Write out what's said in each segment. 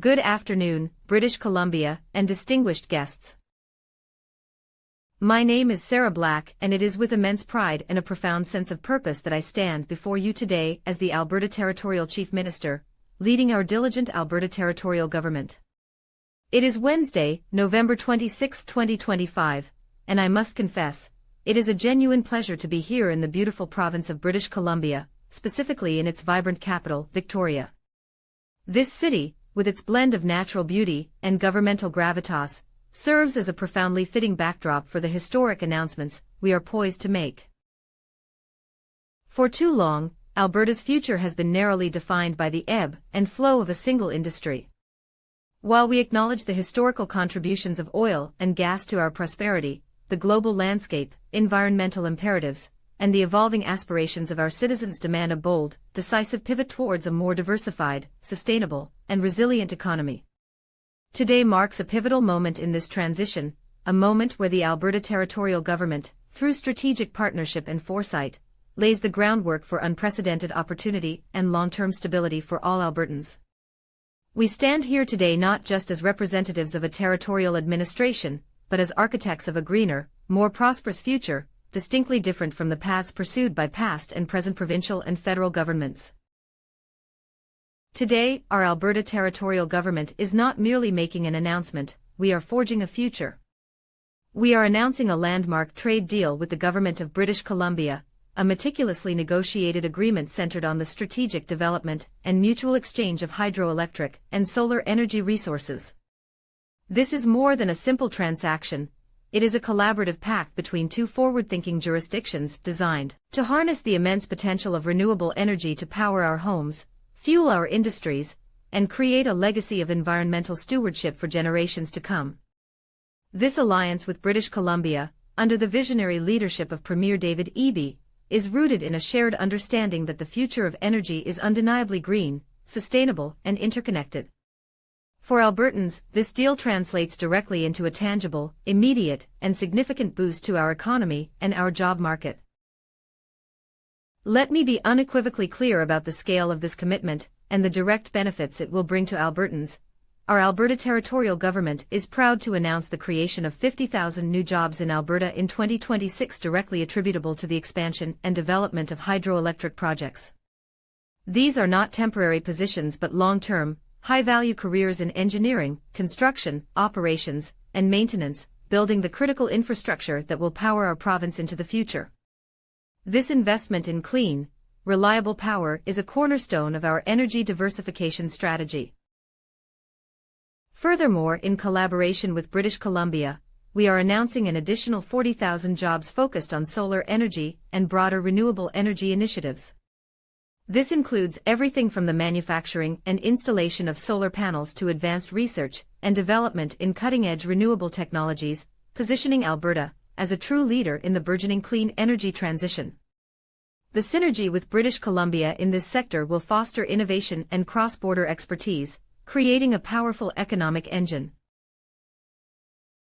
Good afternoon, British Columbia, and distinguished guests. My name is Sarah Black, and it is with immense pride and a profound sense of purpose that I stand before you today as the Alberta Territorial Chief Minister, leading our diligent Alberta Territorial Government. It is Wednesday, November 26, 2025, and I must confess, it is a genuine pleasure to be here in the beautiful province of British Columbia, specifically in its vibrant capital, Victoria. This city, with its blend of natural beauty and governmental gravitas, serves as a profoundly fitting backdrop for the historic announcements we are poised to make. For too long, Alberta's future has been narrowly defined by the ebb and flow of a single industry. While we acknowledge the historical contributions of oil and gas to our prosperity, the global landscape, environmental imperatives, and the evolving aspirations of our citizens demand a bold, decisive pivot towards a more diversified, sustainable, and resilient economy. Today marks a pivotal moment in this transition, a moment where the Alberta Territorial Government, through strategic partnership and foresight, lays the groundwork for unprecedented opportunity and long-term stability for all Albertans. We stand here today not just as representatives of a territorial administration, but as architects of a greener, more prosperous future, distinctly different from the paths pursued by past and present provincial and federal governments. Today, our Alberta Territorial Government is not merely making an announcement, we are forging a future. We are announcing a landmark trade deal with the Government of British Columbia, a meticulously negotiated agreement centered on the strategic development and mutual exchange of hydroelectric and solar energy resources. This is more than a simple transaction. It is a collaborative pact between two forward-thinking jurisdictions designed to harness the immense potential of renewable energy to power our homes, fuel our industries, and create a legacy of environmental stewardship for generations to come. This alliance with British Columbia, under the visionary leadership of Premier David Eby, is rooted in a shared understanding that the future of energy is undeniably green, sustainable, and interconnected. For Albertans, this deal translates directly into a tangible, immediate, and significant boost to our economy and our job market. Let me be unequivocally clear about the scale of this commitment and the direct benefits it will bring to Albertans. Our Alberta Territorial Government is proud to announce the creation of 50,000 new jobs in Alberta in 2026 directly attributable to the expansion and development of hydroelectric projects. These are not temporary positions but long-term, high-value careers in engineering, construction, operations, and maintenance, building the critical infrastructure that will power our province into the future. This investment in clean, reliable power is a cornerstone of our energy diversification strategy. Furthermore, in collaboration with British Columbia, we are announcing an additional 40,000 jobs focused on solar energy and broader renewable energy initiatives. This includes everything from the manufacturing and installation of solar panels to advanced research and development in cutting-edge renewable technologies, positioning Alberta as a true leader in the burgeoning clean energy transition. The synergy with British Columbia in this sector will foster innovation and cross-border expertise, creating a powerful economic engine.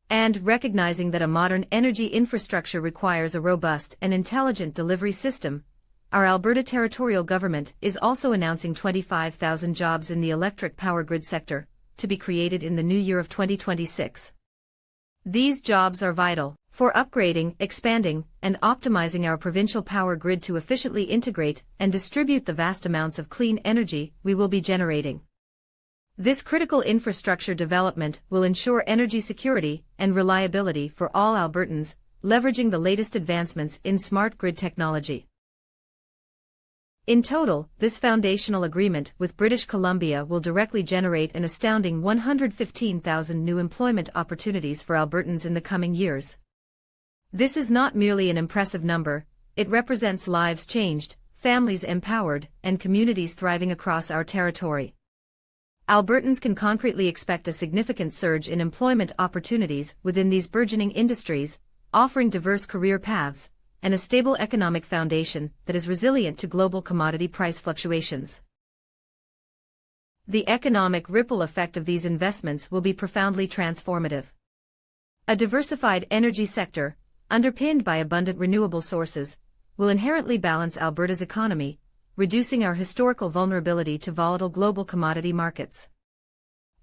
And recognizing that a modern energy infrastructure requires a robust and intelligent delivery system, our Alberta Territorial Government is also announcing 25,000 jobs in the electric power grid sector, to be created in the new year of 2026. These jobs are vital for upgrading, expanding, and optimizing our provincial power grid to efficiently integrate and distribute the vast amounts of clean energy we will be generating. This critical infrastructure development will ensure energy security and reliability for all Albertans, leveraging the latest advancements in smart grid technology. In total, this foundational agreement with British Columbia will directly generate an astounding 115,000 new employment opportunities for Albertans in the coming years. This is not merely an impressive number, it represents lives changed, families empowered, and communities thriving across our territory. Albertans can concretely expect a significant surge in employment opportunities within these burgeoning industries, offering diverse career paths and a stable economic foundation that is resilient to global commodity price fluctuations. The economic ripple effect of these investments will be profoundly transformative. A diversified energy sector, underpinned by abundant renewable sources, will inherently balance Alberta's economy, reducing our historical vulnerability to volatile global commodity markets.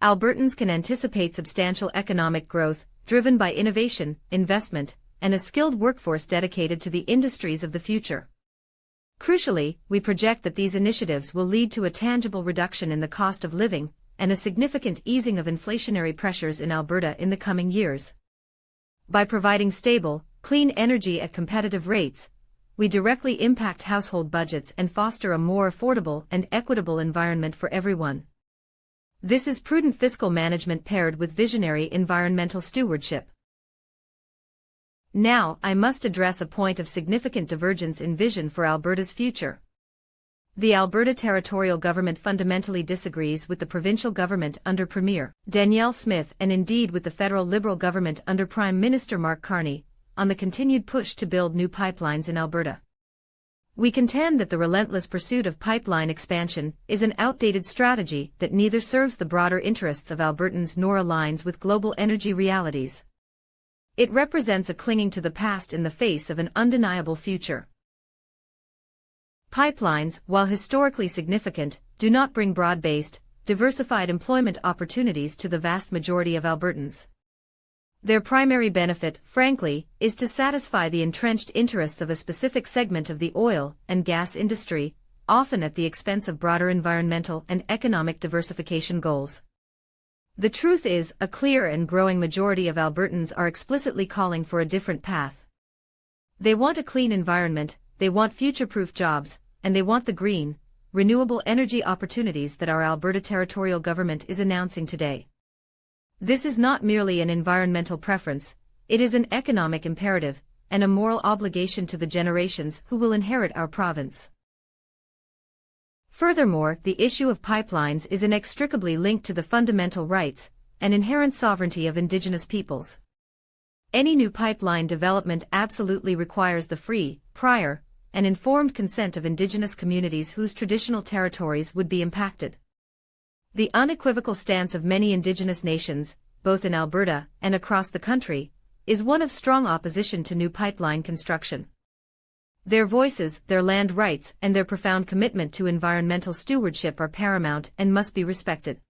Albertans can anticipate substantial economic growth, driven by innovation, investment, and a skilled workforce dedicated to the industries of the future. Crucially, we project that these initiatives will lead to a tangible reduction in the cost of living and a significant easing of inflationary pressures in Alberta in the coming years. By providing stable, clean energy at competitive rates, we directly impact household budgets and foster a more affordable and equitable environment for everyone. This is prudent fiscal management paired with visionary environmental stewardship. Now, I must address a point of significant divergence in vision for Alberta's future. The Alberta Territorial Government fundamentally disagrees with the provincial government under Premier Danielle Smith and indeed with the federal Liberal government under Prime Minister Mark Carney, on the continued push to build new pipelines in Alberta. We contend that the relentless pursuit of pipeline expansion is an outdated strategy that neither serves the broader interests of Albertans nor aligns with global energy realities. It represents a clinging to the past in the face of an undeniable future. Pipelines, while historically significant, do not bring broad-based, diversified employment opportunities to the vast majority of Albertans. Their primary benefit, frankly, is to satisfy the entrenched interests of a specific segment of the oil and gas industry, often at the expense of broader environmental and economic diversification goals. The truth is, a clear and growing majority of Albertans are explicitly calling for a different path. They want a clean environment, they want future-proof jobs, and they want the green, renewable energy opportunities that our Alberta Territorial Government is announcing today. This is not merely an environmental preference, it is an economic imperative, and a moral obligation to the generations who will inherit our province. Furthermore, the issue of pipelines is inextricably linked to the fundamental rights and inherent sovereignty of Indigenous peoples. Any new pipeline development absolutely requires the free, prior, and informed consent of Indigenous communities whose traditional territories would be impacted. The unequivocal stance of many Indigenous nations, both in Alberta and across the country, is one of strong opposition to new pipeline construction. Their voices, their land rights, and their profound commitment to environmental stewardship are paramount and must be respected.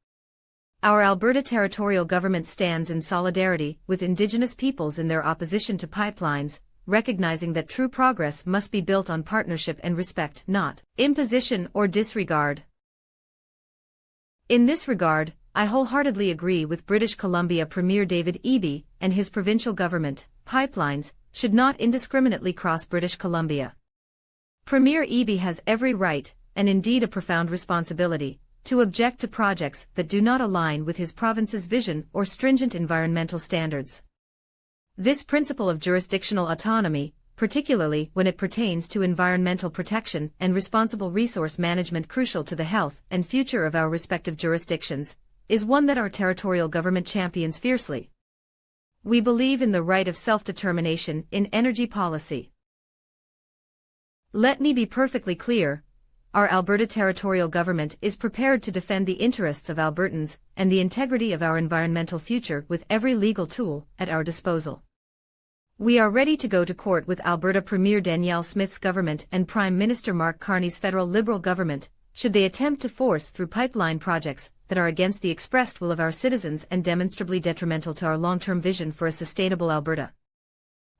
Our Alberta Territorial Government stands in solidarity with Indigenous peoples in their opposition to pipelines, recognizing that true progress must be built on partnership and respect, not imposition or disregard. In this regard, I wholeheartedly agree with British Columbia Premier David Eby and his provincial government. Pipelines should not indiscriminately cross British Columbia. Premier Eby has every right, and indeed a profound responsibility, to object to projects that do not align with his province's vision or stringent environmental standards. This principle of jurisdictional autonomy, particularly when it pertains to environmental protection and responsible resource management crucial to the health and future of our respective jurisdictions, is one that our territorial government champions fiercely. We believe in the right of self-determination in energy policy. Let me be perfectly clear, our Alberta Territorial Government is prepared to defend the interests of Albertans and the integrity of our environmental future with every legal tool at our disposal. We are ready to go to court with Alberta Premier Danielle Smith's government and Prime Minister Mark Carney's federal Liberal government, should they attempt to force through pipeline projects that are against the expressed will of our citizens and demonstrably detrimental to our long-term vision for a sustainable Alberta.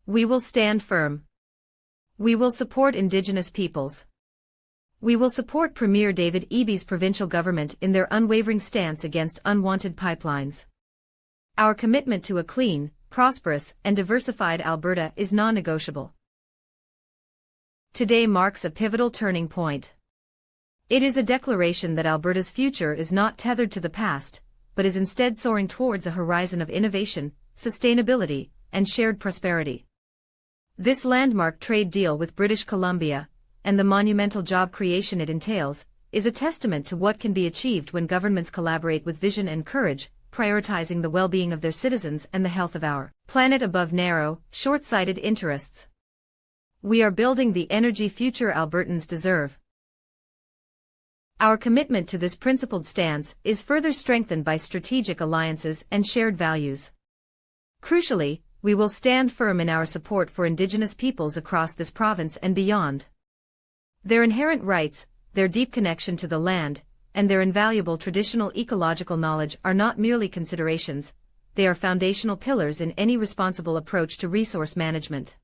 We will stand firm. We will support Indigenous peoples. We will support Premier David Eby's provincial government in their unwavering stance against unwanted pipelines. Our commitment to a clean, prosperous, and diversified Alberta is non-negotiable. Today marks a pivotal turning point. It is a declaration that Alberta's future is not tethered to the past, but is instead soaring towards a horizon of innovation, sustainability, and shared prosperity. This landmark trade deal with British Columbia, and the monumental job creation it entails, is a testament to what can be achieved when governments collaborate with vision and courage, prioritizing the well-being of their citizens and the health of our planet above narrow, short-sighted interests. We are building the energy future Albertans deserve. Our commitment to this principled stance is further strengthened by strategic alliances and shared values. Crucially, we will stand firm in our support for Indigenous peoples across this province and beyond. Their inherent rights, their deep connection to the land, and their invaluable traditional ecological knowledge are not merely considerations, they are foundational pillars in any responsible approach to resource management.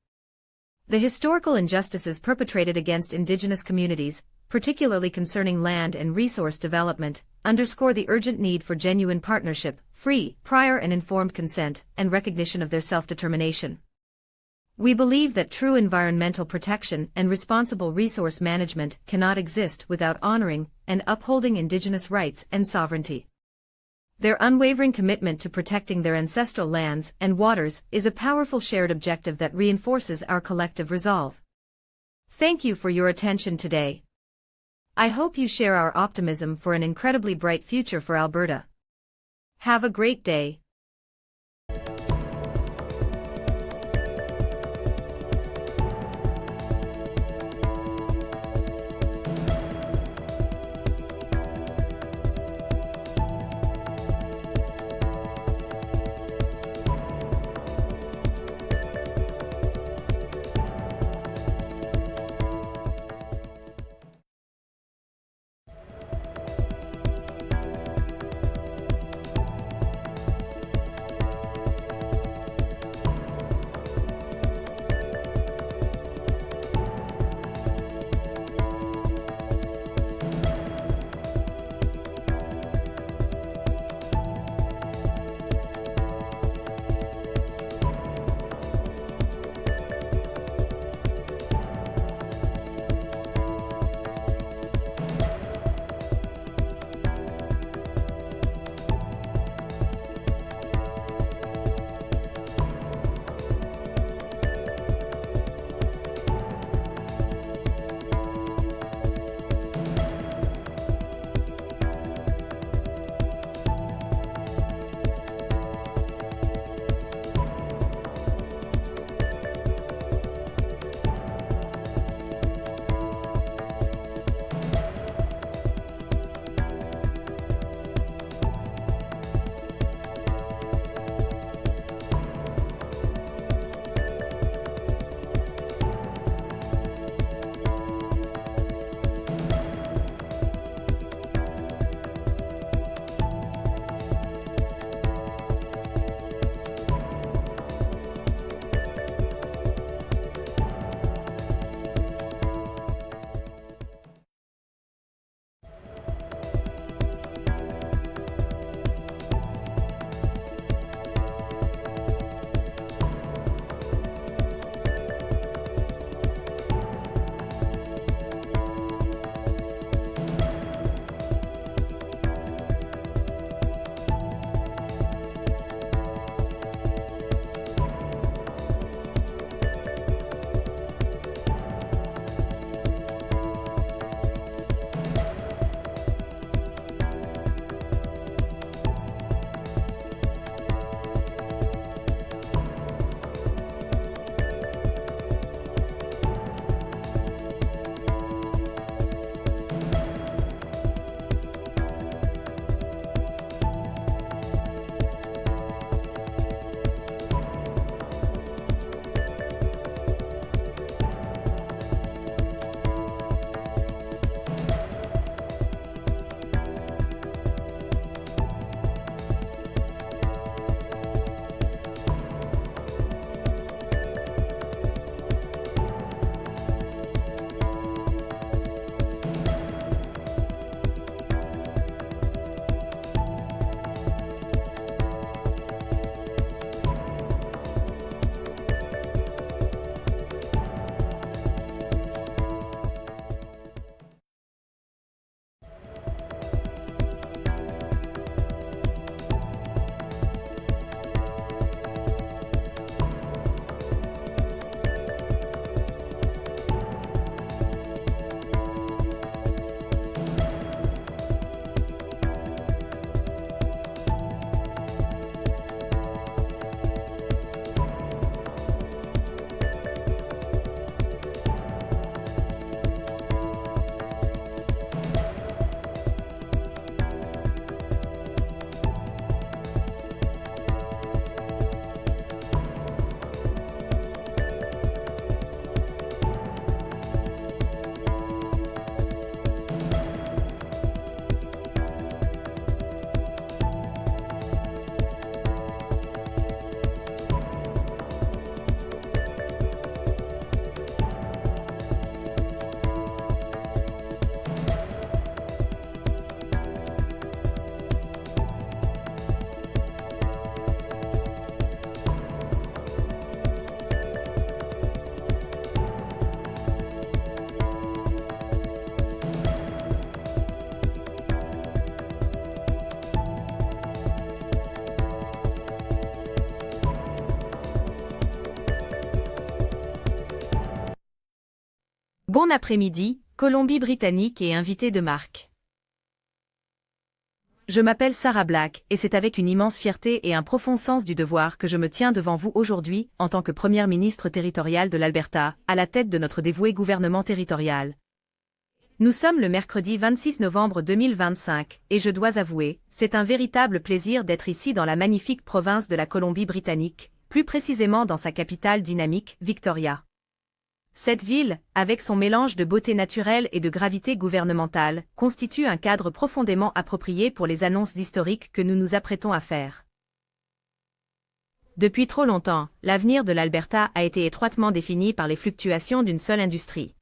The historical injustices perpetrated against Indigenous communities, particularly concerning land and resource development, underscore the urgent need for genuine partnership, free, prior and informed consent, and recognition of their self-determination. We believe that true environmental protection and responsible resource management cannot exist without honoring and upholding Indigenous rights and sovereignty. Their unwavering commitment to protecting their ancestral lands and waters is a powerful shared objective that reinforces our collective resolve. Thank you for your attention today. I hope you share our optimism for an incredibly bright future for Alberta. Have a great day. Bon après-midi, Colombie-Britannique et invité de marque. Je m'appelle Sarah Black et c'est avec une immense fierté et un profond sens du devoir que je me tiens devant vous aujourd'hui en tant que première ministre territoriale de l'Alberta, à la tête de notre dévoué gouvernement territorial. Nous sommes le mercredi 26 novembre 2025 et je dois avouer, c'est un véritable plaisir d'être ici dans la magnifique province de la Colombie-Britannique, plus précisément dans sa capitale dynamique, Victoria. Cette ville, avec son mélange de beauté naturelle et de gravité gouvernementale, constitue un cadre profondément approprié pour les annonces historiques que nous nous apprêtons à faire. Depuis trop longtemps, l'avenir de l'Alberta a été étroitement défini par les fluctuations d'une seule industrie.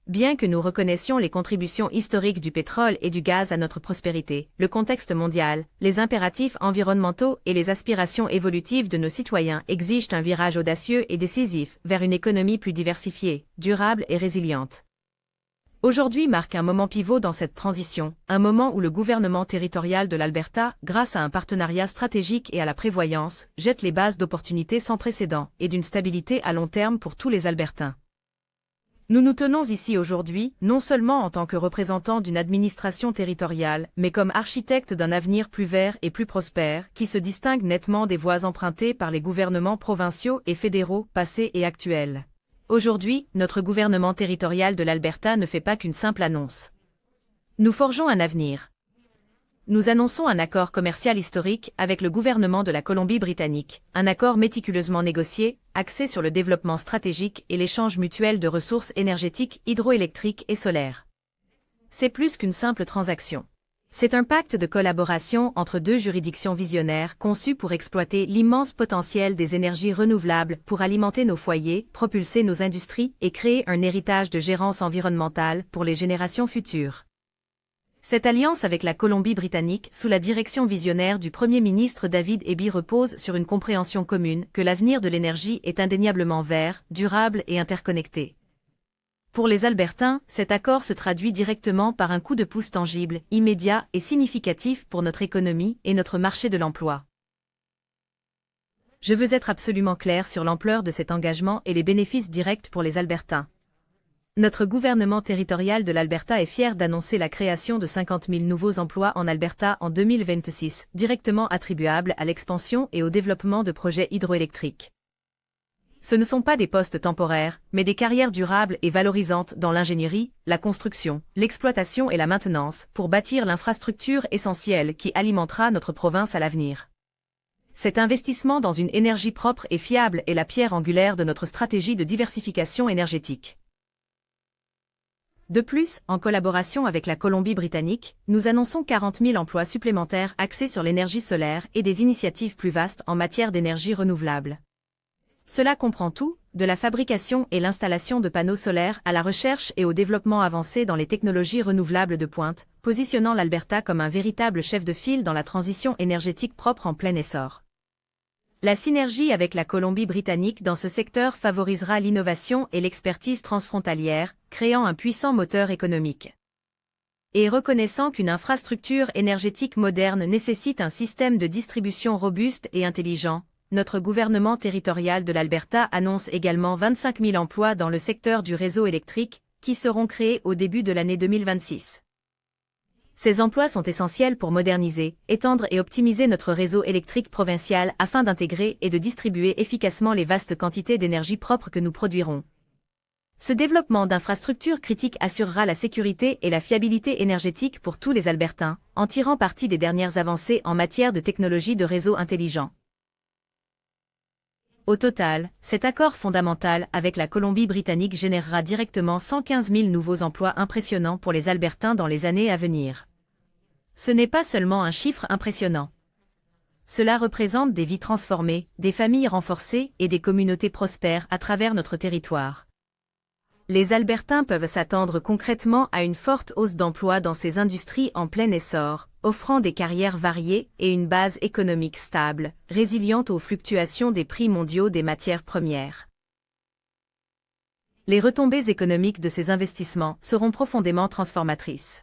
Bien que nous reconnaissions les contributions historiques du pétrole et du gaz à notre prospérité, le contexte mondial, les impératifs environnementaux et les aspirations évolutives de nos citoyens exigent un virage audacieux et décisif vers une économie plus diversifiée, durable et résiliente. Aujourd'hui marque un moment pivot dans cette transition, un moment où le gouvernement territorial de l'Alberta, grâce à un partenariat stratégique et à la prévoyance, jette les bases d'opportunités sans précédent et d'une stabilité à long terme pour tous les Albertains. Nous nous tenons ici aujourd'hui, non seulement en tant que représentants d'une administration territoriale, mais comme architectes d'un avenir plus vert et plus prospère, qui se distingue nettement des voies empruntées par les gouvernements provinciaux et fédéraux, passés et actuels. Aujourd'hui, notre gouvernement territorial de l'Alberta ne fait pas qu'une simple annonce. Nous forgeons un avenir. Nous annonçons un accord commercial historique avec le gouvernement de la Colombie-Britannique, un accord méticuleusement négocié, axé sur le développement stratégique et l'échange mutuel de ressources énergétiques hydroélectriques et solaires. C'est plus qu'une simple transaction. C'est un pacte de collaboration entre deux juridictions visionnaires conçues pour exploiter l'immense potentiel des énergies renouvelables pour alimenter nos foyers, propulser nos industries et créer un héritage de gérance environnementale pour les générations futures. Cette alliance avec la Colombie-Britannique, sous la direction visionnaire du Premier ministre David Eby, repose sur une compréhension commune que l'avenir de l'énergie est indéniablement vert, durable et interconnecté. Pour les Albertains, cet accord se traduit directement par un coup de pouce tangible, immédiat et significatif pour notre économie et notre marché de l'emploi. Je veux être absolument clair sur l'ampleur de cet engagement et les bénéfices directs pour les Albertains. Notre gouvernement territorial de l'Alberta est fier d'annoncer la création de 50 000 nouveaux emplois en Alberta en 2026, directement attribuables à l'expansion et au développement de projets hydroélectriques. Ce ne sont pas des postes temporaires, mais des carrières durables et valorisantes dans l'ingénierie, la construction, l'exploitation et la maintenance, pour bâtir l'infrastructure essentielle qui alimentera notre province à l'avenir. Cet investissement dans une énergie propre et fiable est la pierre angulaire de notre stratégie de diversification énergétique. De plus, en collaboration avec la Colombie-Britannique, nous annonçons 40 000 emplois supplémentaires axés sur l'énergie solaire et des initiatives plus vastes en matière d'énergie renouvelable. Cela comprend tout, de la fabrication et l'installation de panneaux solaires à la recherche et au développement avancé dans les technologies renouvelables de pointe, positionnant l'Alberta comme un véritable chef de file dans la transition énergétique propre en plein essor. La synergie avec la Colombie-Britannique dans ce secteur favorisera l'innovation et l'expertise transfrontalière, créant un puissant moteur économique. Et reconnaissant qu'une infrastructure énergétique moderne nécessite un système de distribution robuste et intelligent, notre gouvernement territorial de l'Alberta annonce également 25 000 emplois dans le secteur du réseau électrique, qui seront créés au début de l'année 2026. Ces emplois sont essentiels pour moderniser, étendre et optimiser notre réseau électrique provincial afin d'intégrer et de distribuer efficacement les vastes quantités d'énergie propre que nous produirons. Ce développement d'infrastructures critiques assurera la sécurité et la fiabilité énergétique pour tous les Albertains, en tirant parti des dernières avancées en matière de technologie de réseau intelligent. Au total, cet accord fondamental avec la Colombie-Britannique générera directement 115 000 nouveaux emplois impressionnants pour les Albertains dans les années à venir. Ce n'est pas seulement un chiffre impressionnant. Cela représente des vies transformées, des familles renforcées et des communautés prospères à travers notre territoire. Les Albertains peuvent s'attendre concrètement à une forte hausse d'emplois dans ces industries en plein essor, offrant des carrières variées et une base économique stable, résiliente aux fluctuations des prix mondiaux des matières premières. Les retombées économiques de ces investissements seront profondément transformatrices.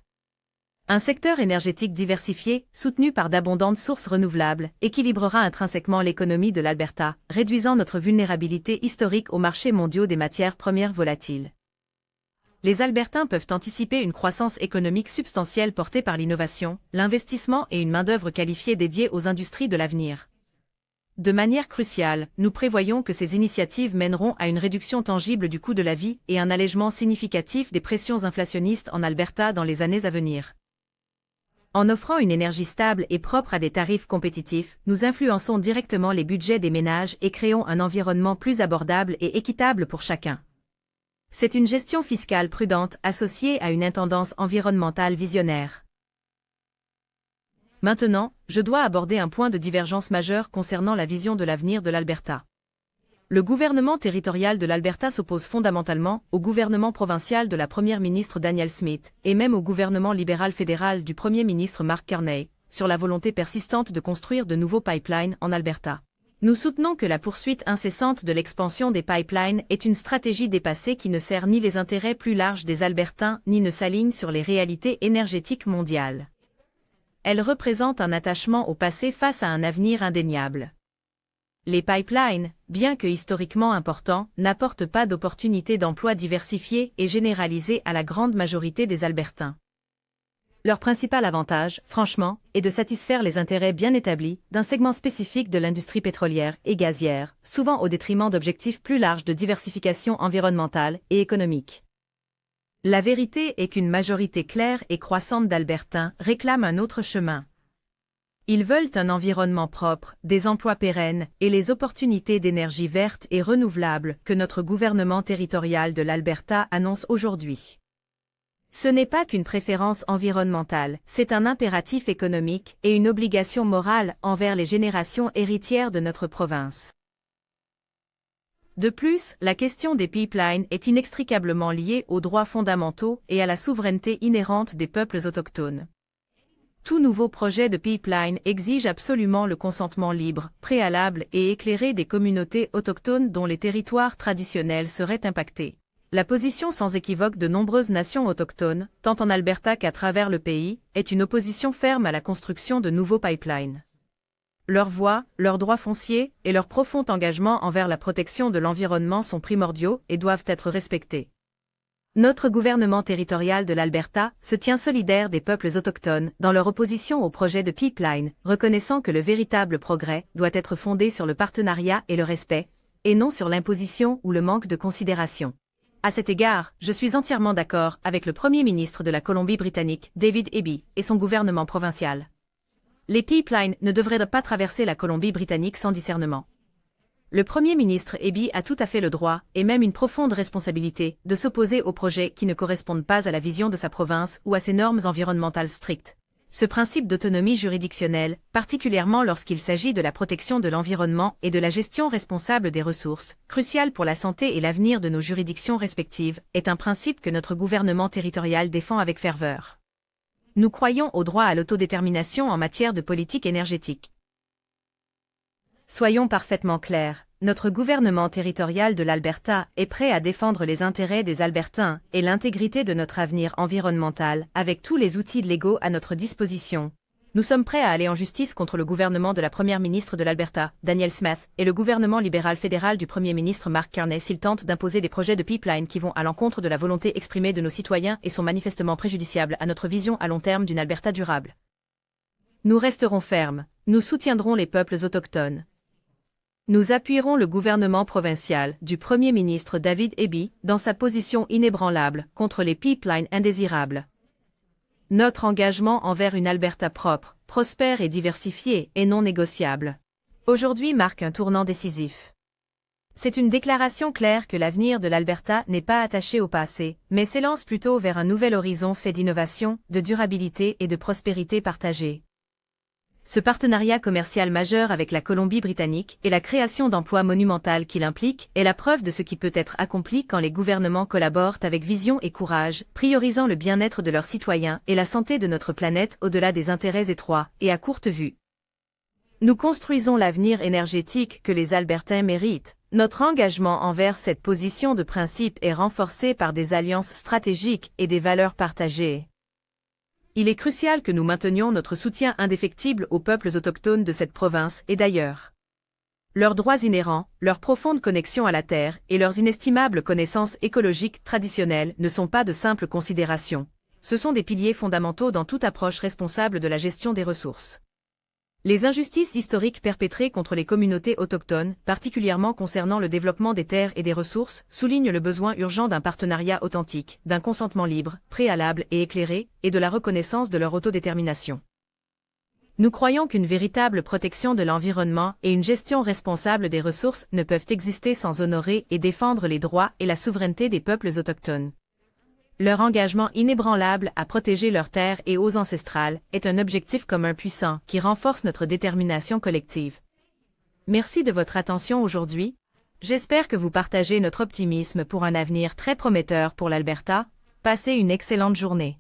Un secteur énergétique diversifié, soutenu par d'abondantes sources renouvelables, équilibrera intrinsèquement l'économie de l'Alberta, réduisant notre vulnérabilité historique aux marchés mondiaux des matières premières volatiles. Les Albertains peuvent anticiper une croissance économique substantielle portée par l'innovation, l'investissement et une main-d'œuvre qualifiée dédiée aux industries de l'avenir. De manière cruciale, nous prévoyons que ces initiatives mèneront à une réduction tangible du coût de la vie et un allègement significatif des pressions inflationnistes en Alberta dans les années à venir. En offrant une énergie stable et propre à des tarifs compétitifs, nous influençons directement les budgets des ménages et créons un environnement plus abordable et équitable pour chacun. C'est une gestion fiscale prudente associée à une intendance environnementale visionnaire. Maintenant, je dois aborder un point de divergence majeur concernant la vision de l'avenir de l'Alberta. Le gouvernement territorial de l'Alberta s'oppose fondamentalement au gouvernement provincial de la première ministre Danielle Smith et même au gouvernement libéral fédéral du premier ministre Mark Carney sur la volonté persistante de construire de nouveaux pipelines en Alberta. Nous soutenons que la poursuite incessante de l'expansion des pipelines est une stratégie dépassée qui ne sert ni les intérêts plus larges des Albertains ni ne s'aligne sur les réalités énergétiques mondiales. Elle représente un attachement au passé face à un avenir indéniable. Les pipelines, bien que historiquement importants, n'apportent pas d'opportunités d'emploi diversifiées et généralisées à la grande majorité des Albertains. Leur principal avantage, franchement, est de satisfaire les intérêts bien établis d'un segment spécifique de l'industrie pétrolière et gazière, souvent au détriment d'objectifs plus larges de diversification environnementale et économique. La vérité est qu'une majorité claire et croissante d'Albertains réclament un autre chemin. Ils veulent un environnement propre, des emplois pérennes et les opportunités d'énergie verte et renouvelable que notre gouvernement territorial de l'Alberta annonce aujourd'hui. Ce n'est pas qu'une préférence environnementale, c'est un impératif économique et une obligation morale envers les générations héritières de notre province. De plus, la question des pipelines est inextricablement liée aux droits fondamentaux et à la souveraineté inhérente des peuples autochtones. Tout nouveau projet de pipeline exige absolument le consentement libre, préalable et éclairé des communautés autochtones dont les territoires traditionnels seraient impactés. La position sans équivoque de nombreuses nations autochtones, tant en Alberta qu'à travers le pays, est une opposition ferme à la construction de nouveaux pipelines. Leurs voix, leurs droits fonciers et leur profond engagement envers la protection de l'environnement sont primordiaux et doivent être respectés. Notre gouvernement territorial de l'Alberta se tient solidaire des peuples autochtones dans leur opposition au projet de pipeline, reconnaissant que le véritable progrès doit être fondé sur le partenariat et le respect, et non sur l'imposition ou le manque de considération. À cet égard, je suis entièrement d'accord avec le Premier ministre de la Colombie-Britannique, David Eby, et son gouvernement provincial. Les pipelines ne devraient pas traverser la Colombie-Britannique sans discernement. Le Premier ministre Eby a tout à fait le droit, et même une profonde responsabilité, de s'opposer aux projets qui ne correspondent pas à la vision de sa province ou à ses normes environnementales strictes. Ce principe d'autonomie juridictionnelle, particulièrement lorsqu'il s'agit de la protection de l'environnement et de la gestion responsable des ressources, crucial pour la santé et l'avenir de nos juridictions respectives, est un principe que notre gouvernement territorial défend avec ferveur. Nous croyons au droit à l'autodétermination en matière de politique énergétique. Soyons parfaitement clairs, notre gouvernement territorial de l'Alberta est prêt à défendre les intérêts des Albertains et l'intégrité de notre avenir environnemental avec tous les outils légaux à notre disposition. Nous sommes prêts à aller en justice contre le gouvernement de la première ministre de l'Alberta, Danielle Smith, et le gouvernement libéral fédéral du premier ministre Mark Carney s'ils tentent d'imposer des projets de pipeline qui vont à l'encontre de la volonté exprimée de nos citoyens et sont manifestement préjudiciables à notre vision à long terme d'une Alberta durable. Nous resterons fermes, nous soutiendrons les peuples autochtones. Nous appuierons le gouvernement provincial du Premier ministre David Eby dans sa position inébranlable contre les pipelines indésirables. Notre engagement envers une Alberta propre, prospère et diversifiée est non négociable. Aujourd'hui marque un tournant décisif. C'est une déclaration claire que l'avenir de l'Alberta n'est pas attaché au passé, mais s'élance plutôt vers un nouvel horizon fait d'innovation, de durabilité et de prospérité partagée. Ce partenariat commercial majeur avec la Colombie-Britannique et la création d'emplois monumentales qu'il implique est la preuve de ce qui peut être accompli quand les gouvernements collaborent avec vision et courage, priorisant le bien-être de leurs citoyens et la santé de notre planète au-delà des intérêts étroits et à courte vue. Nous construisons l'avenir énergétique que les Albertains méritent. Notre engagement envers cette position de principe est renforcé par des alliances stratégiques et des valeurs partagées. Il est crucial que nous maintenions notre soutien indéfectible aux peuples autochtones de cette province et d'ailleurs. Leurs droits inhérents, leur profonde connexion à la terre et leurs inestimables connaissances écologiques traditionnelles ne sont pas de simples considérations. Ce sont des piliers fondamentaux dans toute approche responsable de la gestion des ressources. Les injustices historiques perpétrées contre les communautés autochtones, particulièrement concernant le développement des terres et des ressources, soulignent le besoin urgent d'un partenariat authentique, d'un consentement libre, préalable et éclairé, et de la reconnaissance de leur autodétermination. Nous croyons qu'une véritable protection de l'environnement et une gestion responsable des ressources ne peuvent exister sans honorer et défendre les droits et la souveraineté des peuples autochtones. Leur engagement inébranlable à protéger leurs terres et eaux ancestrales est un objectif commun puissant qui renforce notre détermination collective. Merci de votre attention aujourd'hui. J'espère que vous partagez notre optimisme pour un avenir très prometteur pour l'Alberta. Passez une excellente journée.